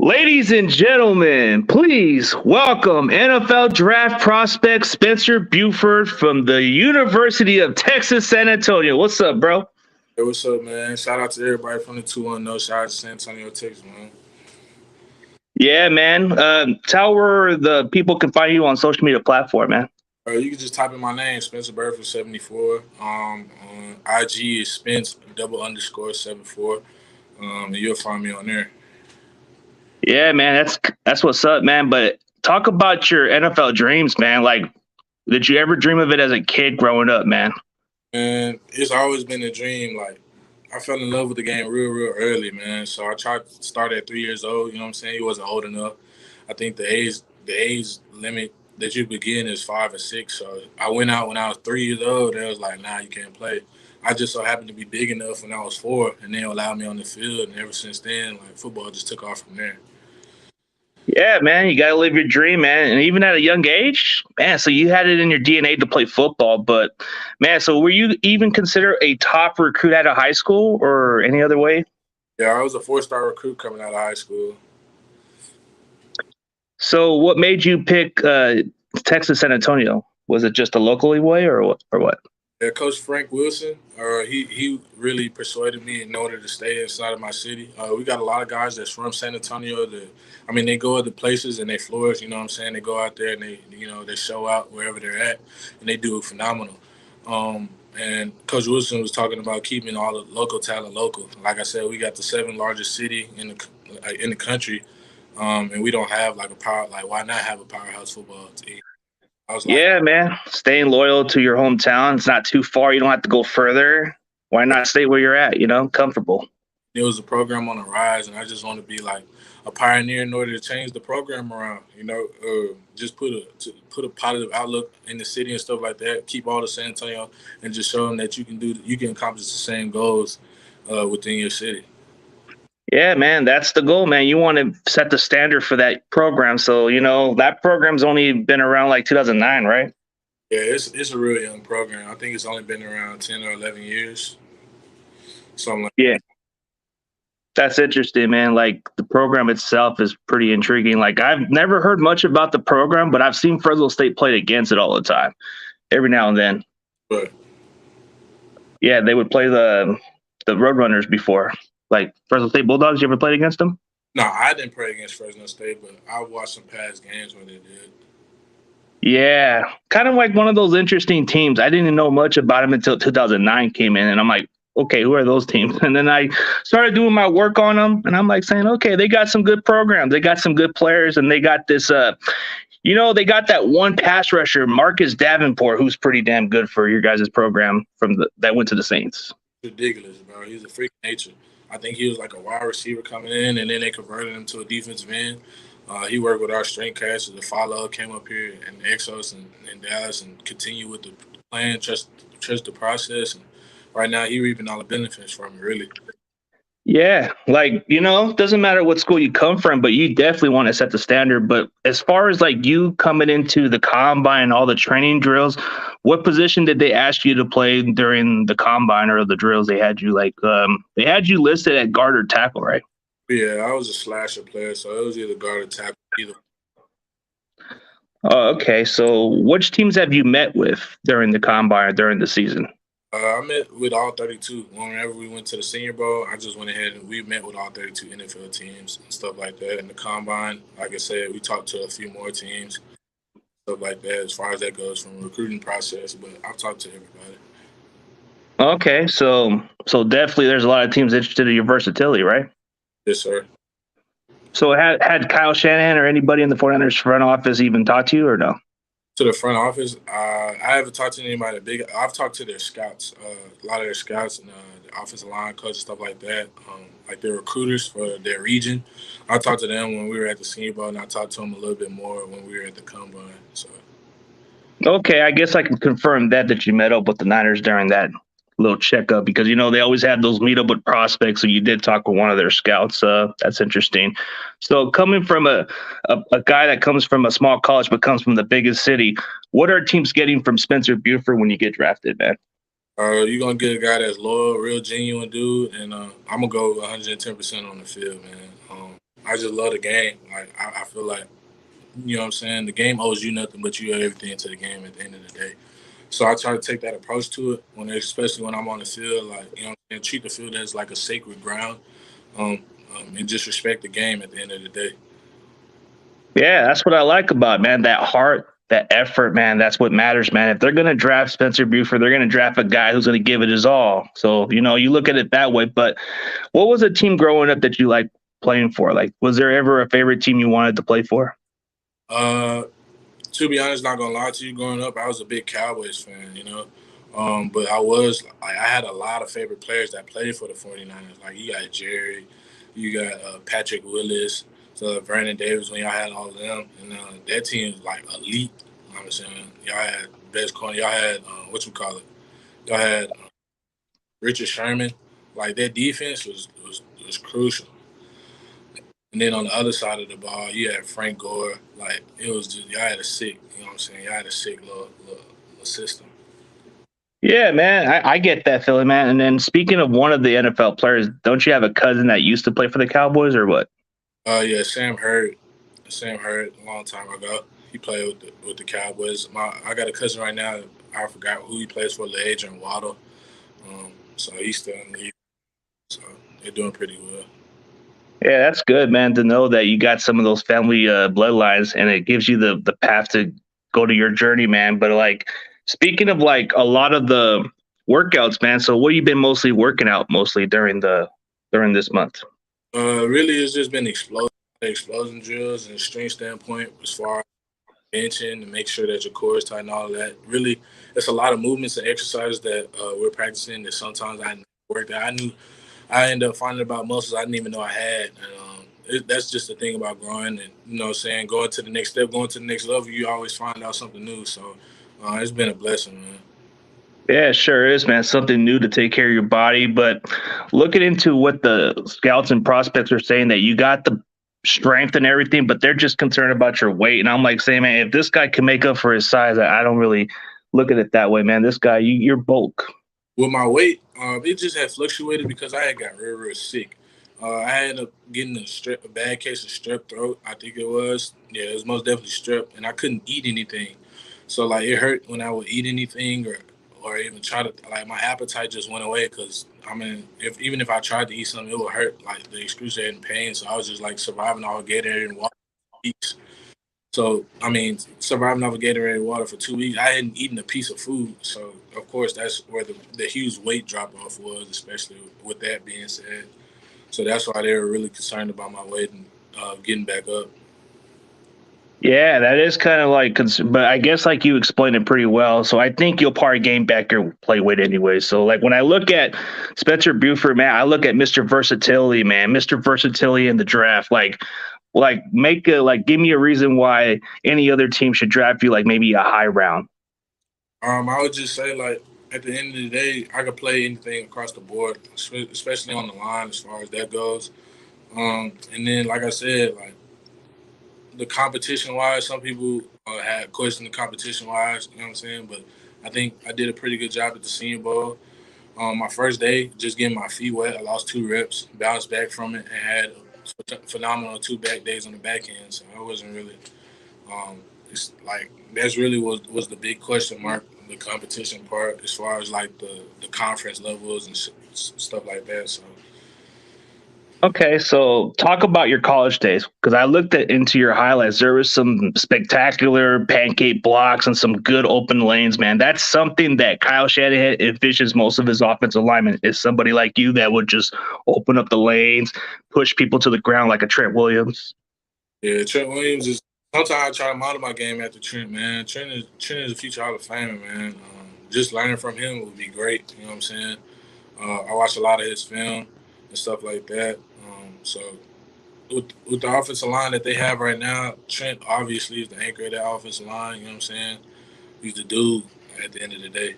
Ladies and gentlemen, please welcome NFL draft prospect Spencer Burford from the University of Texas, San Antonio. What's up, bro? Hey, what's up, man? Shout out to everybody from the 210. Shout out to San Antonio, Texas, man. Yeah, man. Tell where the people can find you on social media platform, man. You can just type in my name, Spencer Burford 74. On IG is Spence _74. And you'll find me on there. Yeah, man. That's what's up, man. But talk about your NFL dreams, man. Like, did you ever dream of it as a kid growing up, man? And it's always been a dream. Like, I fell in love with the game real early, man. So I tried to start at 3 years old. You know what I'm saying? He wasn't old enough. I think the age limit that you begin is 5 or 6. So I went out when I was 3 years old. They was like, nah, you can't play. I just so happened to be big enough when I was 4, and they allowed me on the field. And ever since then, like football just took off from there. Yeah, man, you got to live your dream, man. And even at a young age, man, so you had it in your DNA to play football. But, man, so were you even considered a top recruit out of high school or any other way? Yeah, I was a 4-star recruit coming out of high school. So what made you pick Texas San Antonio? Was it just a locally way or what? Yeah, Coach Frank Wilson, he really persuaded me in order to stay inside of my city. We got a lot of guys that's from San Antonio they go other places and they flourish, you know what I'm saying? They go out there and they show out wherever they're at and they do phenomenal. And Coach Wilson was talking about keeping all the local talent local. Like I said, we got the 7th largest city in the country, and we don't have like a power. Like, why not have a powerhouse football team? Yeah, man. Staying loyal to your hometown. It's not too far. You don't have to go further. Why not stay where you're at, comfortable? It was a program on the rise, and I just want to be like a pioneer in order to change the program around. Just put a positive outlook in the city and stuff like that. Keep all the San Antonio and just show them that you can accomplish the same goals within your city. Yeah, man, that's the goal, man. You want to set the standard for that program. So, that program's only been around like 2009, right? Yeah, it's a real young program. I think it's only been around 10 or 11 years. Something like that. That's interesting, man. Like, the program itself is pretty intriguing. Like, I've never heard much about the program, but I've seen Fresno State played against it all the time, every now and then. But yeah, they would play the Roadrunners before. Like Fresno State Bulldogs, you ever played against them? No, I didn't play against Fresno State, but I watched some past games where they did. Yeah, kind of like one of those interesting teams. I didn't know much about them until 2009 came in, and I'm like, okay, who are those teams? And then I started doing my work on them, and I'm like saying, okay, they got some good programs. They got some good players, and they got this, they got that one pass rusher, Marcus Davenport, who's pretty damn good for your guys' program that went to the Saints. Ridiculous, bro. He's a freak of nature. I think he was like a wide receiver coming in, and then they converted him to a defensive end. He worked with our strength cast. The follow came up here in Exos and Dallas and continued with the plan, trust the process. And right now, he's reaping all the benefits from it, really. Yeah, like, doesn't matter what school you come from, but you definitely want to set the standard. But as far as like you coming into the combine, all the training drills, what position did they ask you to play during the combine or the drills? They had you they had you listed at guard or tackle, right? Yeah, I was a slasher player, so it was either guard or tackle, either. Oh, okay. So which teams have you met with during the combine or during the season? I met with all 32. Whenever we went to the Senior Bowl, I just went ahead and we met with all 32 NFL teams and stuff like that. In the combine, like I said, we talked to a few more teams, stuff like that, as far as that goes from recruiting process. But I've talked to everybody. Okay, so definitely there's a lot of teams interested in your versatility, right? Yes, sir. So had Kyle Shanahan or anybody in the 49ers front office even talked to you or no? To the front office, I haven't talked to anybody I've talked to their scouts, a lot of their scouts and the offensive line coaches, stuff like that, like their recruiters for their region. I talked to them when we were at the Senior Bowl, and I talked to them a little bit more when we were at the Combine. So, okay, I guess I can confirm that you met up with the Niners during that little checkup because they always had those meet up with prospects. So you did talk with one of their scouts. That's interesting. So coming from a guy that comes from a small college but comes from the biggest city, what are teams getting from Spencer Burford when you get drafted, man? You're gonna get a guy that's loyal, real genuine dude, and I'm gonna go 110% on the field, man. I just love the game. Like I feel like, you know what I'm saying, the game owes you nothing, but you owe everything to the game at the end of the day. So I try to take that approach to it especially when I'm on the field, like, you know, and treat the field as like a sacred ground, and just respect the game at the end of the day. Yeah, that's what I like about it, man. That heart, that effort, man. That's what matters, man. If they're gonna draft Spencer Buford, they're gonna draft a guy who's gonna give it his all. So you look at it that way. But what was a team growing up that you liked playing for? Like, was there ever a favorite team you wanted to play for? To be honest, not gonna lie to you, growing up, I was a big Cowboys fan, you know. But I had a lot of favorite players that played for the 49ers. Like, you got Jerry, you got Patrick Willis, so Brandon Davis, when y'all had all of them. And that team was like elite. You know what I'm saying? Y'all had best corner. Y'all had, Y'all had Richard Sherman. Like, that defense was crucial. And then on the other side of the ball, you had Frank Gore. Like, it was just, y'all had a sick, you know what I'm saying? Y'all had a sick little system. Yeah, man, I get that feeling, man. And then speaking of one of the NFL players, don't you have a cousin that used to play for the Cowboys or what? Yeah, Sam Hurd. Sam Hurd, a long time ago. He played with the Cowboys. I got a cousin right now. I forgot who he plays for, Adrian Waddle. So he's still in the league. So they're doing pretty well. Yeah, that's good, man, to know that you got some of those family bloodlines, and it gives you the path to go to your journey, man. But like, speaking of like a lot of the workouts, man. So what have you been mostly working out mostly during this month? Really, it's just been explosion drills and strength standpoint as far as benching to make sure that your core is tight and all of that. Really, it's a lot of movements and exercises that we're practicing that sometimes I worked out. I ended up finding about muscles I didn't even know I had. And that's just the thing about growing and, you know what I'm saying, going to the next step, going to the next level, you always find out something new. So it's been a blessing, man. Yeah, sure is, man. Something new to take care of your body. But looking into what the scouts and prospects are saying, that you got the strength and everything, but they're just concerned about your weight. And I'm like saying, man, if this guy can make up for his size, I don't really look at it that way, man. This guy, you're bulk. With my weight, it just had fluctuated because I had got real sick. I ended up getting a bad case of strep throat. I think it was. Yeah, it was most definitely strep, and I couldn't eat anything. So like it hurt when I would eat anything or even try to, like, my appetite just went away because I mean even if I tried to eat something, it would hurt, like the excruciating pain. So I was just like surviving all Gatorade and water for weeks. So, I mean, surviving off of Gatorade water for 2 weeks, I hadn't eaten a piece of food. So, of course, that's where the huge weight drop off was, especially with that being said. So that's why they were really concerned about my weight and getting back up. Yeah, that is kind of like, but I guess like you explained it pretty well. So I think you'll probably gain back your play weight anyway. So like when I look at Spencer Buford, man, I look at Mr. Versatility, man, Mr. Versatility in the draft. Give me a reason why any other team should draft you, like maybe a high round. I would just say, like, at the end of the day, I could play anything across the board, especially on the line as far as that goes. And then, like I said, like, the competition wise, some people had questioned the competition wise, you know what I'm saying? But I think I did a pretty good job at the Senior Bowl. My first day, just getting my feet wet, I lost 2 reps, bounced back from it, and had phenomenal 2 back days on the back end. So I wasn't really, it's like, that's really was the big question mark, the competition part, as far as like the conference levels and stuff like that. So Okay, so talk about your college days, because I looked into your highlights. There was some spectacular pancake blocks and some good open lanes, man. That's something that Kyle Shanahan envisions most of his offensive linemen, is somebody like you that would just open up the lanes, push people to the ground like a Trent Williams. yeah, Trent Williams is. Sometimes I try to model my game after Trent, man. Trent is a future Hall of Famer, man. Just learning from him would be great. You know what I'm saying? I watch a lot of his film and stuff like that. So with the offensive line that they have right now, Trent obviously is the anchor of that offensive line. You know what I'm saying? He's the dude at the end of the day.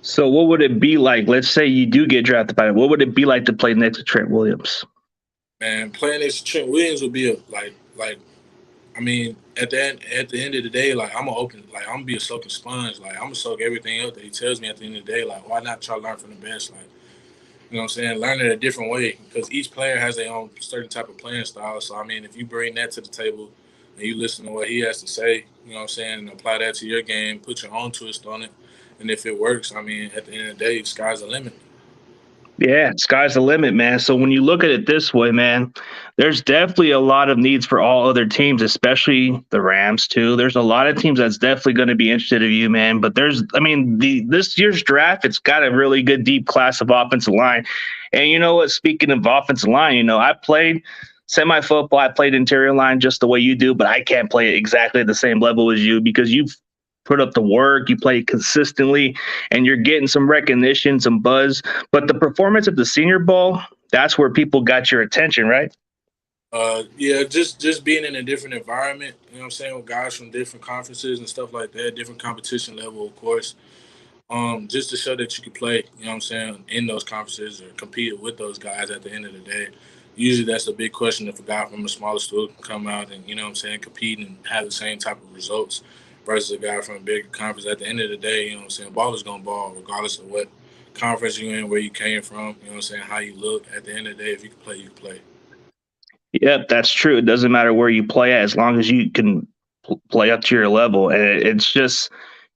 So what would it be like? Let's say you do get drafted by him. What would it be like to play next to Trent Williams? Man, playing next to Trent Williams would be I mean, at the end of the day, like, I'm gonna be a soaking sponge. Like, I'm gonna soak everything up that he tells me at the end of the day. Like, why not try to learn from the best? Like, You know what I'm saying? Learn it a different way because each player has their own certain type of playing style. So, I mean, if you bring that to the table and you listen to what he has to say, you know what I'm saying, and apply that to your game, put your own twist on it. And if it works, I mean, at the end of the day, sky's the limit. Yeah, sky's the limit, man. So when you look at it this way, man, there's definitely a lot of needs for all other teams, especially the Rams too. There's a lot of teams that's definitely going to be interested in you, man. But I mean, this year's draft, it's got a really good deep class of offensive line. And you know what? Speaking of offensive line, I played semi football. I played interior line just the way you do, but I can't play it exactly at the same level as you because you've put up the work, you play consistently, and you're getting some recognition, some buzz. But the performance at the Senior Bowl, that's where people got your attention, right? Yeah, just being in a different environment, you know what I'm saying, with guys from different conferences and stuff like that, different competition level, of course. Just to show that you can play, you know what I'm saying, in those conferences or compete with those guys at the end of the day. Usually that's a big question if a guy from a smaller school can come out and, you know what I'm saying, compete and have the same type of results versus a guy from a bigger conference. At the end of the day, you know what I'm saying, ball is going to ball regardless of what conference you're in, where you came from, you know what I'm saying, how you look. At the end of the day, if you can play, you can play. Yep, that's true. It doesn't matter where you play at as long as you can play up to your level. And it's just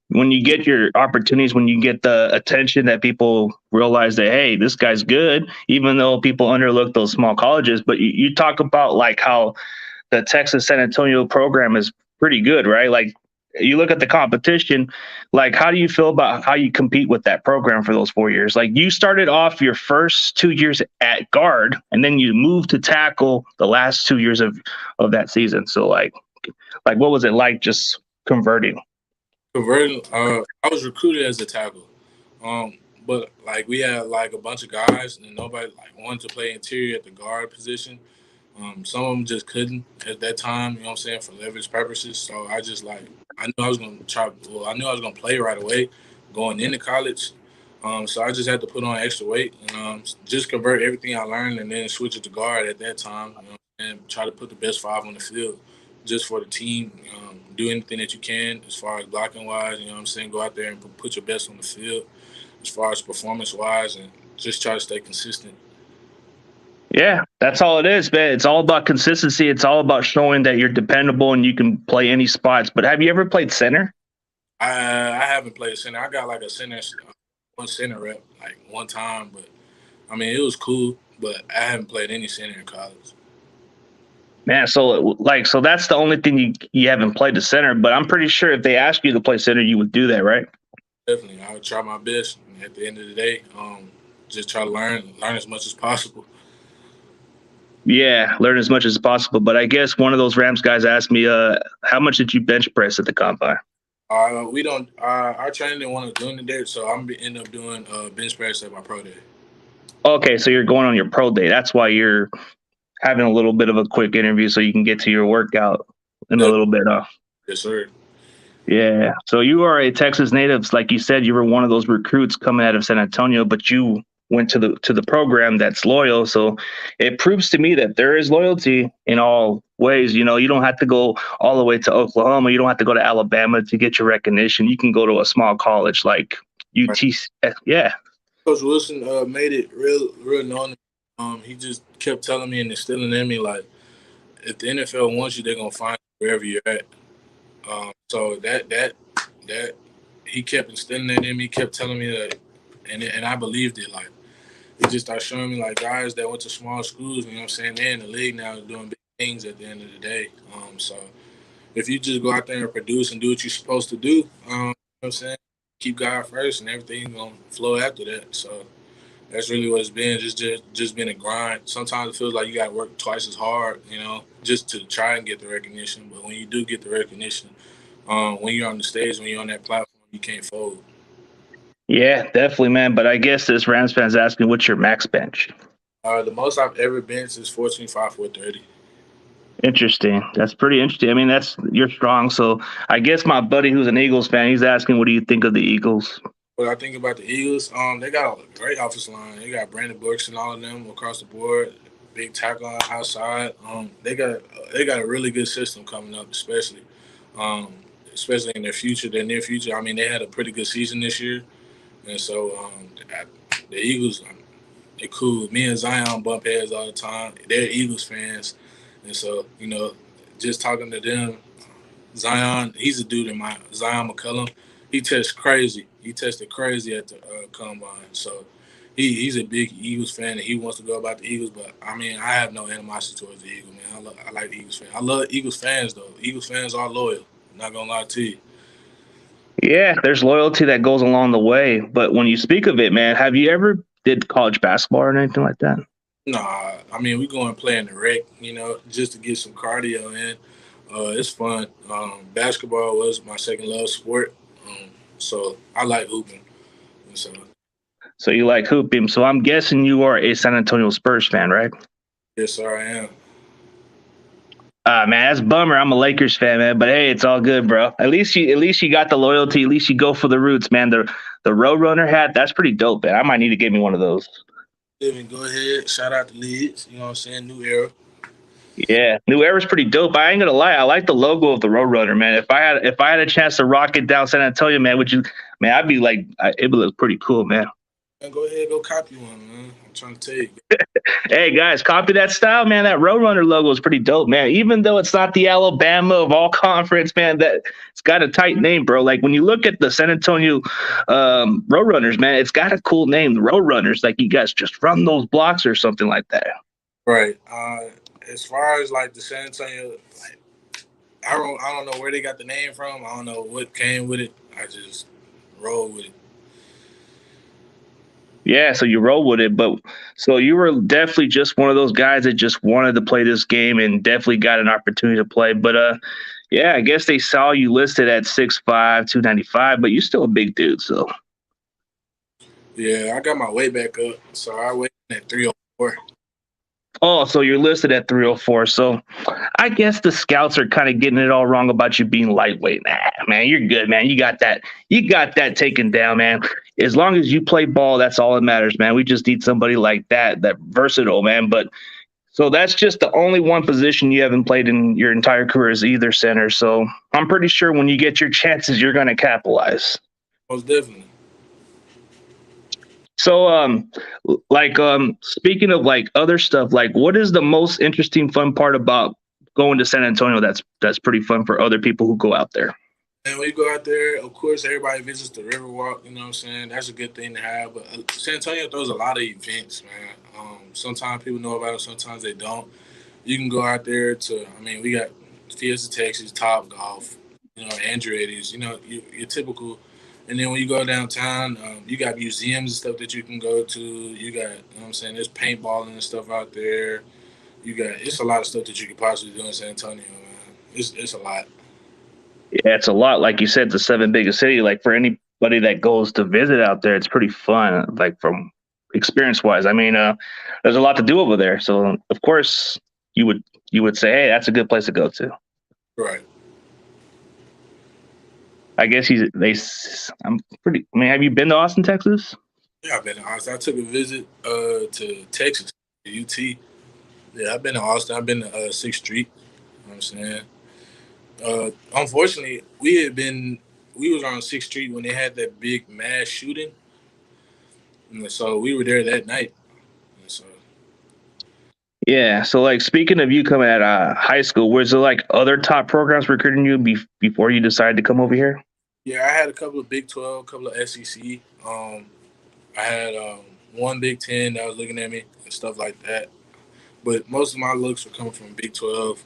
when you get your opportunities, when you get the attention that people realize that, hey, this guy's good, even though people underlook those small colleges. But you talk about like how the Texas San Antonio program is pretty good, right? Like you look at the competition, like how do you feel about how you compete with that program for those 4 years? Like you started off your first 2 years at guard and then you moved to tackle the last 2 years of that season. So like what was it like just converting? Converting, I was recruited as a tackle. But like we had like a bunch of guys and nobody like wanted to play interior at the guard position. Some of them just couldn't at that time, you know what I'm saying, for leverage purposes. So I just like I knew I was gonna try well, I knew I was gonna play right away going into college. So I just had to put on extra weight and just convert everything I learned and then switch it to guard at that time, you know, and try to put the best five on the field just for the team. Do anything that you can as far as blocking wise, you know what I'm saying, go out there and put your best on the field as far as performance wise and just try to stay consistent. Yeah, that's all it is, man. It's all about consistency. It's all about showing that you're dependable and you can play any spots. But have you ever played center? I haven't played center. I got like a one center rep like one time, but I mean it was cool. But I haven't played any center in college. Man, so that's the only thing you haven't played the center. But I'm pretty sure if they asked you to play center, you would do that, right? Definitely, I would try my best. And at the end of the day, just try to learn as much as possible. Yeah, learn as much as possible. But I guess one of those Rams guys asked me, how much did you bench press at the combine? We don't. Our training didn't want to do it today, so I'm gonna end up doing bench press at my pro day. Okay, so you're going on your pro day. That's why you're having a little bit of a quick interview so you can get to your workout in a Yeah. little bit. Yes, sir. Yeah. So you are a Texas native. Like you said, you were one of those recruits coming out of San Antonio, but you went to the program that's loyal. So it proves to me that there is loyalty in all ways. You don't have to go all the way to Oklahoma. You don't have to go to Alabama to get your recognition. You can go to a small college like Right. UT. Yeah. Coach Wilson made it real known. He just kept telling me and instilling in me like, if the NFL wants you, they're gonna find you wherever you're at. So that he kept instilling that in me, kept telling me that, and I believed it. Like he just started showing me like guys that went to small schools, you know what I'm saying, they're in the league now doing big things at the end of the day. So if you just go out there and produce and do what you're supposed to do, you know what I'm saying, keep God first and everything's gonna flow after that. So that's really what it's been. Just been a grind. Sometimes it feels like you got to work twice as hard, you know, just to try and get the recognition. But when you do get the recognition, when you're on the stage, when you're on that platform, you can't fold. Yeah, definitely, man. But I guess this Rams fan's asking, what's your max bench? The most I've ever benched is 425, 430. Interesting. That's pretty interesting. I mean, you're strong. So I guess my buddy who's an Eagles fan, he's asking, what do you think of the Eagles? What I think about the Eagles, they got a great offensive line. They got Brandon Brooks and all of them across the board. Big tackle on outside. They got a really good system coming up, um, especially in their near future. I mean, they had a pretty good season this year, and so the Eagles. They're cool. Me and Zion bump heads all the time. They're Eagles fans, and so just talking to them. Zion, he's a dude in my Zion McCullum. He tested crazy. He tested crazy at the combine. So he's a big Eagles fan, and he wants to go about the Eagles. But I mean, I have no animosity towards the Eagles, man. I like the Eagles fans. I love Eagles fans though. Eagles fans are loyal. I'm not gonna lie to you. Yeah, there's loyalty that goes along the way. But when you speak of it, man, have you ever did college basketball or anything like that? Nah, I mean we go and play in the rec, just to get some cardio in. It's fun. Basketball was my second love sport, so I like hooping. So, So you like hooping. So I'm guessing you are a San Antonio Spurs fan, right? yes, sir, I am. Man, that's a bummer. I'm a Lakers fan, man. But hey, it's all good, bro. At least you got the loyalty. At least you go for the roots, man. The Roadrunner hat, that's pretty dope, man. I might need to get me one of those. Even go ahead, shout out the Leeds. You know what I'm saying? New era. Yeah, New Era's pretty dope. I ain't gonna lie, I like the logo of the Roadrunner, man. If I had a chance to rock it down San Antonio, man, would you? Man, I'd be like, it would look pretty cool, man. And go ahead, go copy one, man. I'm trying to tell you. Hey guys, copy that style, man. That Roadrunner logo is pretty dope, man. Even though it's not the Alabama of all conference, man, that it's got a tight name, bro. Like when you look at the San Antonio Roadrunners, man, it's got a cool name, the Roadrunners. Like you guys just run those blocks or something like that. Right. As far as like the San Antonio, like, I don't know where they got the name from. I don't know what came with it. I just roll with it. Yeah, so you roll with it, but so you were definitely just one of those guys that just wanted to play this game and definitely got an opportunity to play. But yeah, I guess they saw you listed at 6'5", 295, but you're still a big dude, so. Yeah, I got my weight back up, so I weigh at 304. Oh, so you're listed at 304. So I guess the scouts are kind of getting it all wrong about you being lightweight. Nah, man, you're good, man. You got that. You got that taken down, man. As long as you play ball, that's all that matters, man. We just need somebody like that versatile, man. But so that's just the only one position you haven't played in your entire career is either center. So I'm pretty sure when you get your chances, you're going to capitalize. Most definitely. So, speaking of like other stuff, like what is the most interesting, fun part about going to San Antonio? That's pretty fun for other people who go out there. And when you go out there, of course, everybody visits the Riverwalk. You know what I'm saying? That's a good thing to have. But San Antonio throws a lot of events, man. Sometimes people know about it, sometimes they don't. You can go out there we got Fiesta Texas, Top Golf, Andretti's, your typical. And then when you go downtown, you got museums and stuff that you can go to. You got, there's paintballing and stuff out there. It's a lot of stuff that you could possibly do in San Antonio, man. It's a lot. Yeah, it's a lot. Like you said, the seventh biggest city. Like for anybody that goes to visit out there, it's pretty fun. Like from experience wise, I mean, there's a lot to do over there. So of course you would say, hey, that's a good place to go to. Right. I guess I'm pretty. I mean, have you been to Austin, Texas? Yeah, I've been to Austin. I took a visit to Texas, UT. Yeah, I've been to Austin. I've been to 6th Street. You know what I'm saying? Unfortunately, we was on 6th Street when they had that big mass shooting. And so we were there that night. And so Yeah. So like speaking of you coming out of high school, was there like other top programs recruiting you before you decided to come over here? yeah, I had a couple of Big 12, a couple of SEC. I had one Big 10 that was looking at me and stuff like that. But most of my looks were coming from Big 12,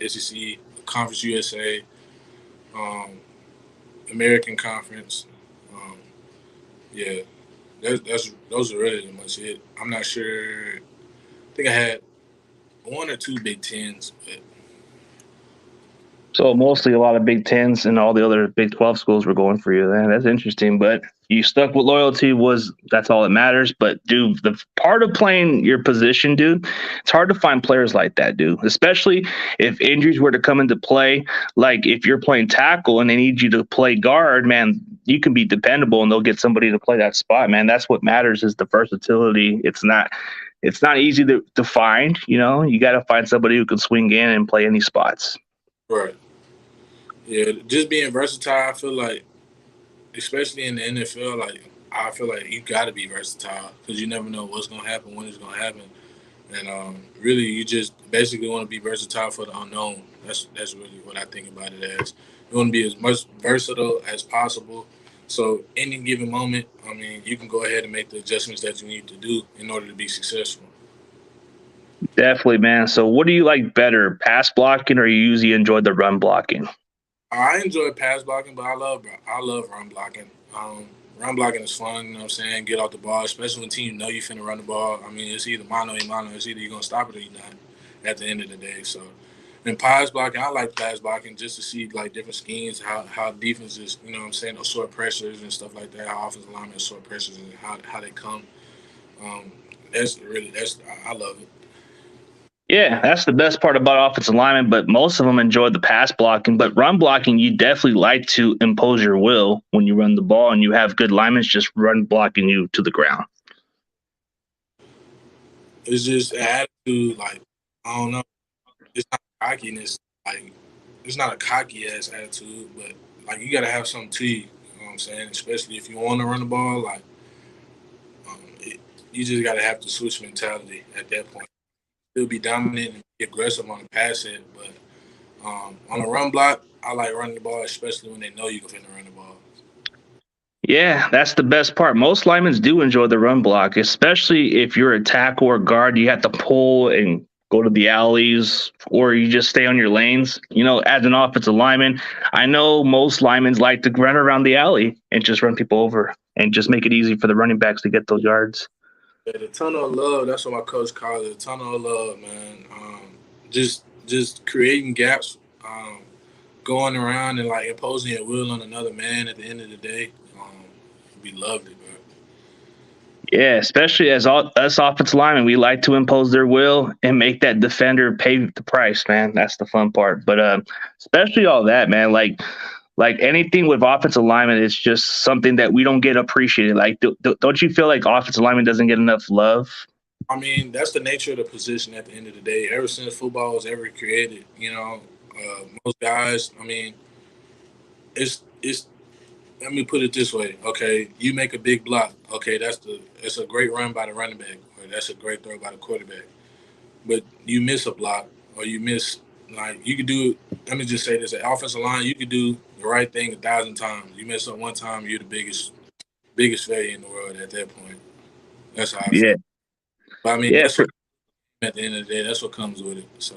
SEC, Conference USA, American Conference. Yeah, those are really much it. I'm not sure. I think I had one or two Big Tens, but So mostly a lot of Big Tens and all the other Big 12 schools were going for you. Man, that's interesting. But you stuck with loyalty. That's all that matters. But dude, the part of playing your position, dude, it's hard to find players like that, dude. Especially if injuries were to come into play. Like if you're playing tackle and they need you to play guard, man, you can be dependable and they'll get somebody to play that spot, man. That's what matters is the versatility. It's not easy to find. You got to find somebody who can swing in and play any spots. right. Yeah, just being versatile, I feel like, especially in the NFL, like I feel like you got to be versatile because you never know what's going to happen, when it's going to happen. And really, you just basically want to be versatile for the unknown. That's really what I think about it as. You want to be as much versatile as possible. So any given moment, I mean, you can go ahead and make the adjustments that you need to do in order to be successful. Definitely, man. So what do you like better, pass blocking or you usually enjoy the run blocking? I enjoy pass blocking, but I love run blocking. Run blocking is fun, you know what I'm saying? Get off the ball, especially when teams know you finna run the ball. I mean, it's either mano a mano. It's either you're gonna stop it or you're not. At the end of the day, so. And pass blocking, I like pass blocking just to see like different schemes, how defenses, you know what I'm saying, assort pressures and stuff like that. How offensive linemen assort pressures and how they come. Um, that's I love it. Yeah, that's the best part about offensive linemen, but most of them enjoy the pass blocking. But run blocking, you definitely like to impose your will when you run the ball and you have good linemen just run blocking you to the ground. It's just an attitude, like I don't know. It's not cockiness, like it's not a cocky ass attitude, but like you gotta have something to you. You know what I'm saying? Especially if you want to run the ball, like you just gotta have the switch mentality at that point. Still be dominant and be aggressive on the pass set, but on a run block, I like running the ball, especially when they know you can finna run the ball. Yeah, that's the best part. Most linemen do enjoy the run block, especially if you're a tackle or guard. You have to pull and go to the alleys, or you just stay on your lanes. You know, as an offensive lineman, I know most linemen like to run around the alley and just run people over and just make it easy for the running backs to get those yards. Yeah, the tunnel of love, that's what my coach calls it. The tunnel of love, man. Just creating gaps, going around and like imposing your will on another man at the end of the day. We loved it, bro. Yeah, especially as us offensive linemen, we like to impose their will and make that defender pay the price, man. That's the fun part. But especially all that, man. Like anything with offensive lineman, it's just something that we don't get appreciated. Like, don't you feel like offensive lineman doesn't get enough love? I mean, that's the nature of the position at the end of the day. Ever since football was ever created, most guys, I mean, it's let me put it this way, okay? You make a big block, okay? It's a great run by the running back, or that's a great throw by the quarterback. But you miss a block, or you miss like you could do. Let me just say this: at offensive line, you could do the right thing 1,000 times. You mess up one time, you're the biggest failure in the world at that point. That's how I feel. Yeah, But I mean, yeah, that's what at the end of the day, that's what comes with it. So.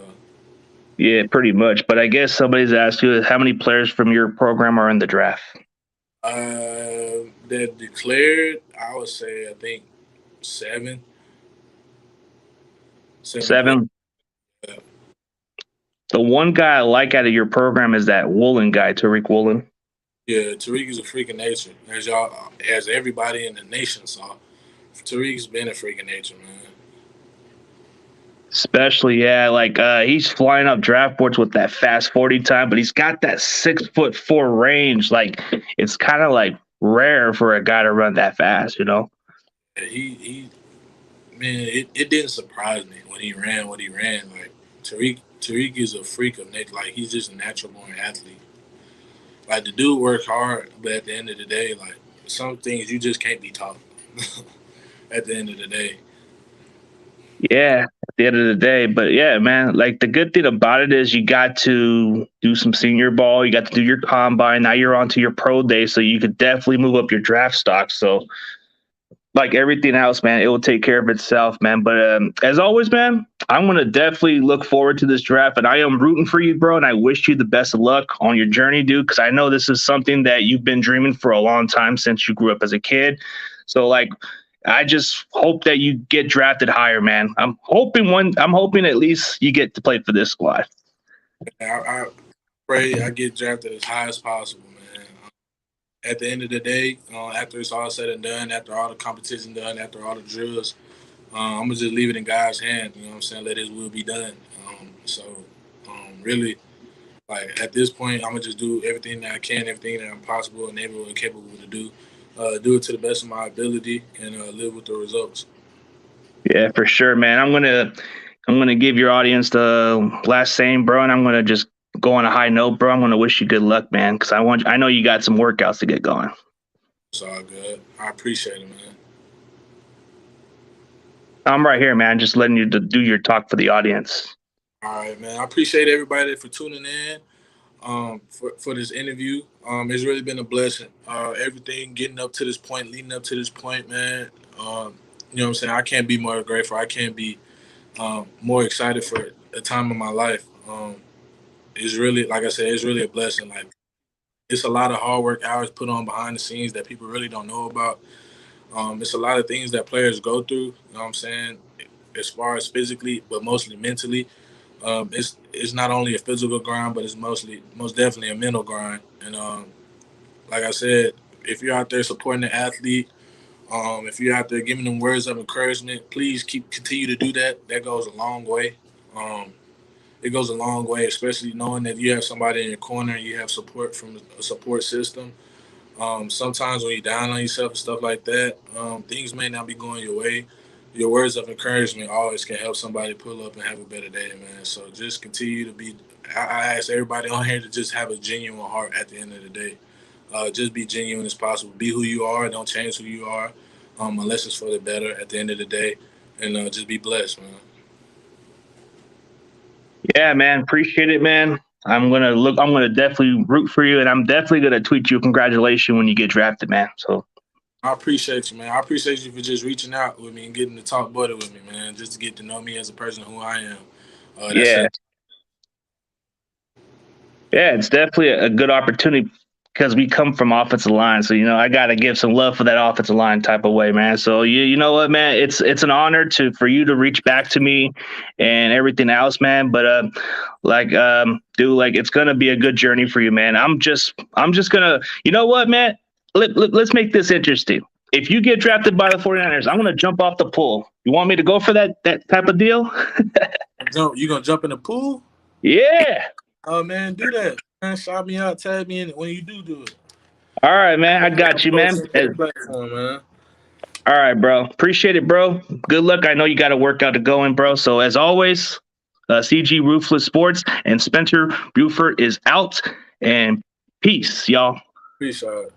yeah, pretty much. But I guess somebody's asked you how many players from your program are in the draft. That declared, I would say, I think seven. Seven players. Seven. The one guy I like out of your program is that Woolen guy, Tariq Woolen. Yeah, Tariq is a freak of nature, as everybody in the nation saw. Tariq's been a freak of nature, man. Especially, yeah, like he's flying up draft boards with that fast 40 time, but he's got that 6'4" range. Like it's kind of like rare for a guy to run that fast, you know? Yeah, he man, it didn't surprise me when he ran what he ran. Like Tariq is a freak of nature. Like he's just a natural born athlete. Like the dude works hard, but at the end of the day, like some things you just can't be taught. At the end of the day. Yeah, at the end of the day. But yeah, man, like the good thing about it is you got to do some senior ball, you got to do your combine. Now you're on to your pro day, so you could definitely move up your draft stock. So like everything else, man, it will take care of itself, man. But as always, man, I'm gonna definitely look forward to this draft, and I am rooting for you, bro. And I wish you the best of luck on your journey, dude, because I know this is something that you've been dreaming for a long time since you grew up as a kid. So, like, I just hope that you get drafted higher, man. I'm hoping at least you get to play for this squad. I pray I get drafted as high as possible, man. At the end of the day, after it's all said and done, after all the competition done, after all the drills, I'm gonna just leave it in God's hand. You know what I'm saying? Let His will be done. Really, like at this point, I'm gonna just do everything that I can, everything that I'm possible and able and capable to do it to the best of my ability, and live with the results. Yeah, for sure, man. I'm gonna give your audience the last saying, bro, and I'm gonna just go on a high note, bro. I'm gonna wish you good luck, man, because I know you got some workouts to get going. It's all good. I appreciate it, man. I'm right here, man. Just letting you do your talk for the audience. All right, man. I appreciate everybody for tuning in for this interview. It's really been a blessing. Everything getting up to this point, leading up to this point, man. You know what I'm saying? I can't be more grateful. I can't be more excited for a time of my life. It's really, like I said, it's really a blessing. Like, it's a lot of hard work hours put on behind the scenes that people really don't know about. It's a lot of things that players go through, you know what I'm saying, as far as physically, but mostly mentally. It's not only a physical grind, but it's most definitely a mental grind. And like I said, if you're out there supporting the athlete, if you're out there giving them words of encouragement, please continue to do that. That goes a long way. It goes a long way, especially knowing that you have somebody in your corner and you have support from a support system. Sometimes when you're down on yourself and stuff like that, things may not be going your way. Your words of encouragement always can help somebody pull up and have a better day, man. So just continue to be. I ask everybody on here to just have a genuine heart at the end of the day. Just be genuine as possible. Be who you are. Don't change who you are, unless it's for the better at the end of the day. And just be blessed, man. Yeah, man. Appreciate it, man. I'm gonna definitely root for you, and I'm definitely gonna tweet you congratulations when you get drafted, man. So I appreciate you, man. I appreciate you for just reaching out with me and getting to talk butter with me, man. Just to get to know me as a person who I am. That's yeah, it. yeah, it's definitely a good opportunity because we come from offensive line. So I gotta give some love for that offensive line type of way, man. So you know what, man, it's an honor for you to reach back to me and everything else, man. But dude, like it's gonna be a good journey for you, man. I'm just gonna, you know what, man. Let's make this interesting. If you get drafted by the 49ers, I'm gonna jump off the pool. You want me to go for that type of deal? You gonna jump in the pool? Yeah. Oh man, do that. Man, shout me out, tag me in it when you do it. All right, man. I got you, man. Platform, man. All right, bro. Appreciate it, bro. Good luck. I know you got to work out to go in, bro. So as always, CG Ruthless Sports and Spencer Burford is out. And peace, y'all. Peace out.